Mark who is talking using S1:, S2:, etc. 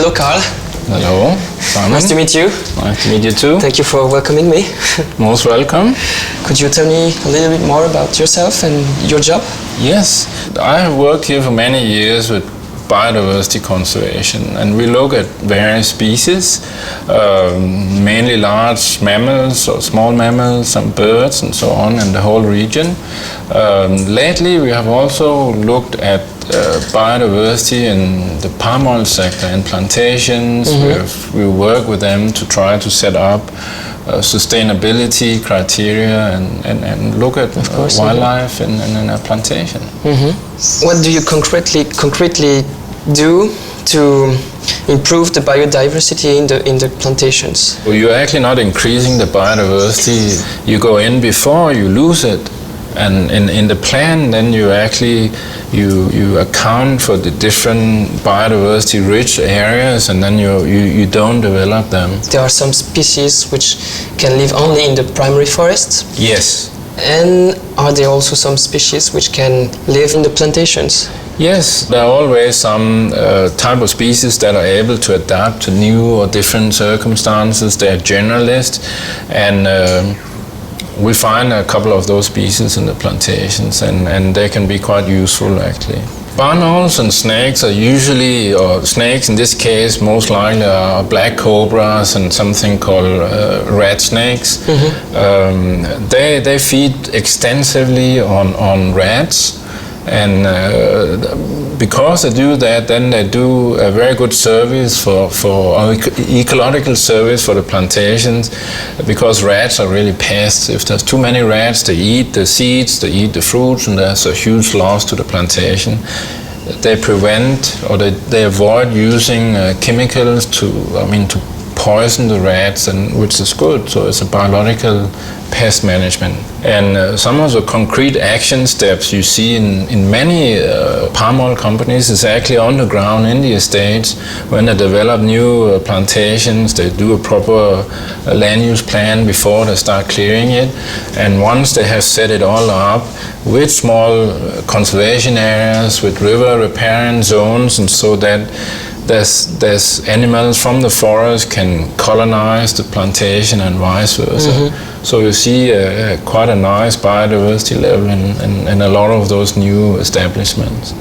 S1: Hello, Karl.
S2: Hello, Simon.
S1: Nice to meet you.
S2: Nice to meet you too.
S1: Thank you for welcoming me.
S2: Most welcome.
S1: Could you tell me a little bit more about yourself and your job?
S2: Yes, I have worked here for many years with biodiversity conservation, and we look at various species, mainly large mammals or small mammals, some birds and so on, in the whole region. Lately we have also looked at biodiversity in the palm oil sector, in plantations. We work with them to try to set up sustainability criteria and look at wildlife in a plantation.
S1: What do you concretely do to improve the biodiversity in the plantations?
S2: Well, you're actually not increasing the biodiversity. You go in before you lose it, and in the plan then you actually you account for the different biodiversity rich areas, and then you don't develop them.
S1: There are some species which can live only in the primary forests.
S2: Yes.
S1: And are there also some species which can live in the plantations?
S2: Yes, there are always some type of species that are able to adapt to new or different circumstances. They are generalists, and we find a couple of those species in the plantations, and they can be quite useful actually. Barn owls and snakes are usually, or snakes in this case most likely are black cobras and something called rat snakes. They feed extensively on rats, and because they do that, then they do a very good service for ecological service for the plantations, because rats are really pests. If there's too many rats, they eat the seeds, they eat the fruits, and there's a huge loss to the plantation. They prevent, or they avoid using chemicals to poison the rats, and which is good. So it's a biological pest management. And some of the concrete action steps you see in many palm oil companies is actually on the ground in the estates. When they develop new plantations, they do a proper land use plan before they start clearing it. And once they have set it all up with small conservation areas, with river riparian zones, and so that there's animals from the forest can colonize the plantation and vice versa. So you see quite a nice biodiversity level in a lot of those new establishments.